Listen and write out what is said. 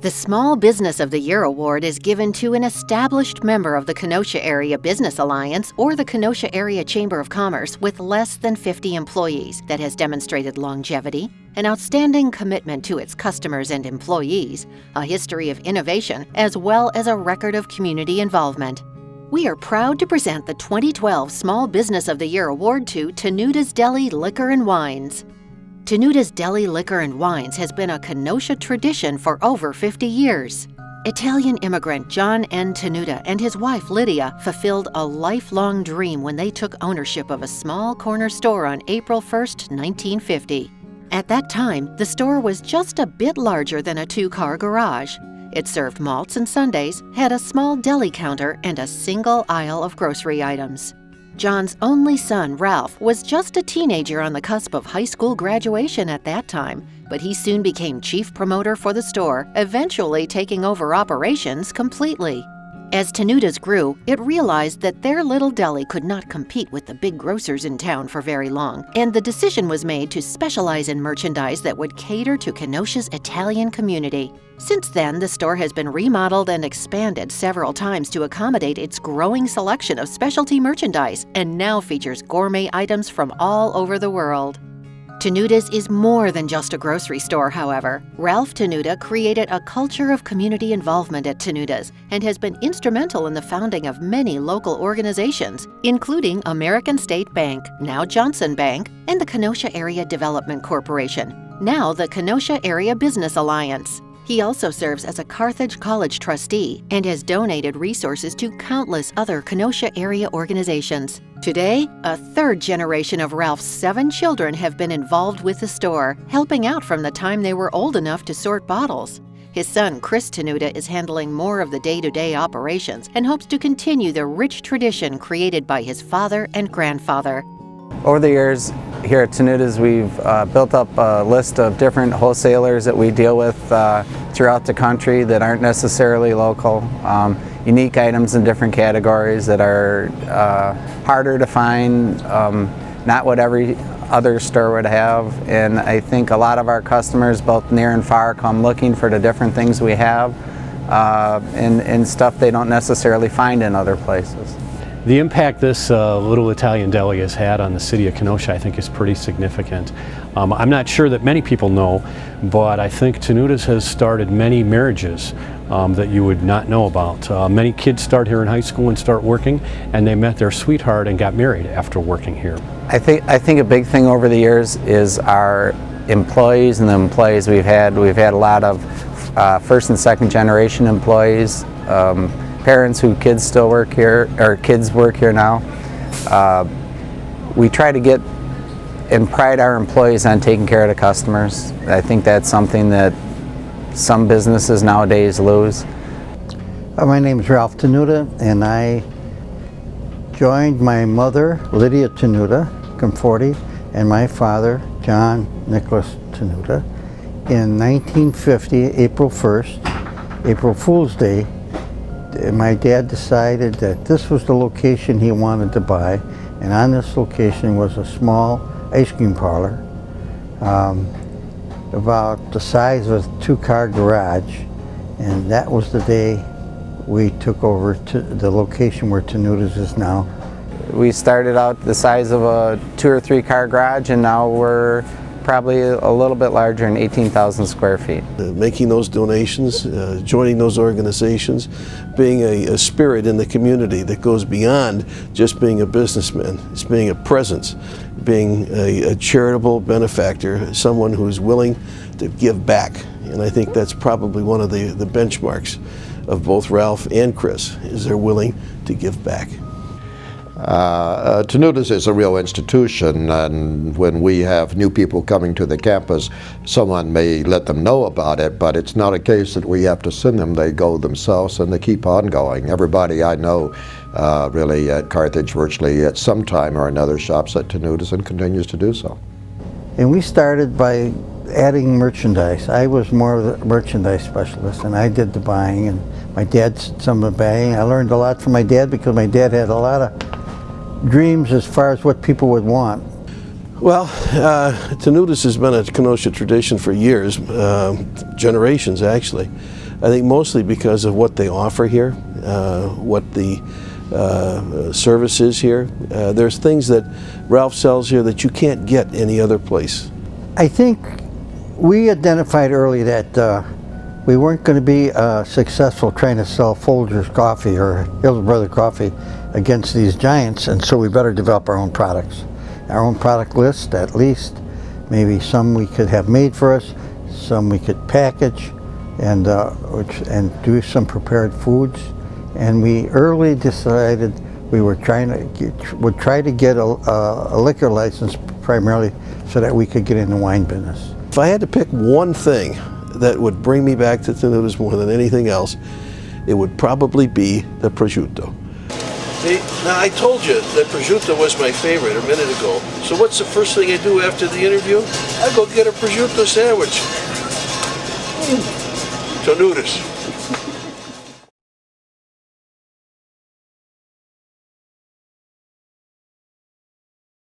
The Small Business of the Year award is given to an established member of the Kenosha Area Business Alliance or the Kenosha Area Chamber of Commerce with less than 50 employees that has demonstrated longevity, an outstanding commitment to its customers and employees, a history of innovation, as well as a record of community involvement. We are proud to present the 2012 Small Business of the Year award to Tuenuta's Deli Liquor and Wines. Tuenuta's Deli Liquor and Wines has been a Kenosha tradition for over 50 years. Italian immigrant John N. Tuenuta and his wife Lydia fulfilled a lifelong dream when they took ownership of a small corner store on April 1, 1950. At that time, the store was just a bit larger than a two-car garage. It served malts and sundaes, had a small deli counter, and a single aisle of grocery items. John's only son, Ralph, was just a teenager on the cusp of high school graduation at that time, but he soon became chief promoter for the store, eventually taking over operations completely. As Tuenuta's grew, it realized that their little deli could not compete with the big grocers in town for very long, and the decision was made to specialize in merchandise that would cater to Kenosha's Italian community. Since then, the store has been remodeled and expanded several times to accommodate its growing selection of specialty merchandise, and now features gourmet items from all over the world. Tuenuta's is more than just a grocery store, however. Ralph Tuenuta created a culture of community involvement at Tuenuta's and has been instrumental in the founding of many local organizations, including American State Bank, now Johnson Bank, and the Kenosha Area Development Corporation, now the Kenosha Area Business Alliance. He also serves as a Carthage College trustee and has donated resources to countless other Kenosha area organizations. Today, a third generation of Ralph's 7 children have been involved with the store, helping out from the time they were old enough to sort bottles. His son, Chris Tuenuta, is handling more of the day-to-day operations and hopes to continue the rich tradition created by his father and grandfather. Over the years here at Tuenuta's, we've built up a list of different wholesalers that we deal with throughout the country that aren't necessarily local. Unique items in different categories that are harder to find, not what every other store would have. And I think a lot of our customers, both near and far, come looking for the different things we have and stuff they don't necessarily find in other places. The impact this little Italian deli has had on the city of Kenosha, I think, is pretty significant. I'm not sure that many people know, but I think Tuenuta's has started many marriages that you would not know about. Many kids start here in high school and start working, and they met their sweetheart and got married after working here. I think a big thing over the years is our employees and the employees we've had. We've had a lot of first and second generation employees. Parents whose kids still work here, or kids work here now. We try to get and pride our employees on taking care of the customers. I think that's something that some businesses nowadays lose. My name is Ralph Tuenuta, and I joined my mother, Lydia Tuenuta, Conforti, and my father, John Nicholas Tuenuta, in 1950, April 1st, April Fool's Day. My dad decided that this was the location he wanted to buy, and on this location was a small ice cream parlor about the size of a two-car garage, and that was the day we took over to the location where Tuenuta's is now. We started out the size of a 2 or 3 car garage, and now we're probably a little bit larger than 18,000 square feet. Making those donations, joining those organizations, being a spirit in the community that goes beyond just being a businessman. It's being a presence, being a charitable benefactor, someone who's willing to give back. And I think that's probably one of the benchmarks of both Ralph and Chris, is they're willing to give back. Tuenuta's is a real institution, and when we have new people coming to the campus, someone may let them know about it, but it's not a case that we have to send them. They go themselves and they keep on going. Everybody I know really at Carthage virtually at some time or another shops at Tuenuta's and continues to do so. And we started by adding merchandise. I was more of the merchandise specialist, and I did the buying, and my dad did some of the buying. I learned a lot from my dad because my dad had a lot of dreams as far as what people would want. Well, Tuenuta's has been a Kenosha tradition for years, generations actually. I think mostly because of what they offer here, what the service is here. There's things that Ralph sells here that you can't get any other place. I think we identified early that we weren't going to be successful trying to sell Folgers coffee or Hills Brother coffee against these giants, and so we better develop our own products. Our own product list, at least. Maybe some we could have made for us, some we could package, and do some prepared foods. And we early decided we were try to get a liquor license primarily so that we could get in the wine business. If I had to pick one thing that would bring me back to Tuenutas more than anything else, it would probably be the prosciutto. See, now I told you that prosciutto was my favorite a minute ago. So what's the first thing I do after the interview? I go get a prosciutto sandwich. Tuenutas.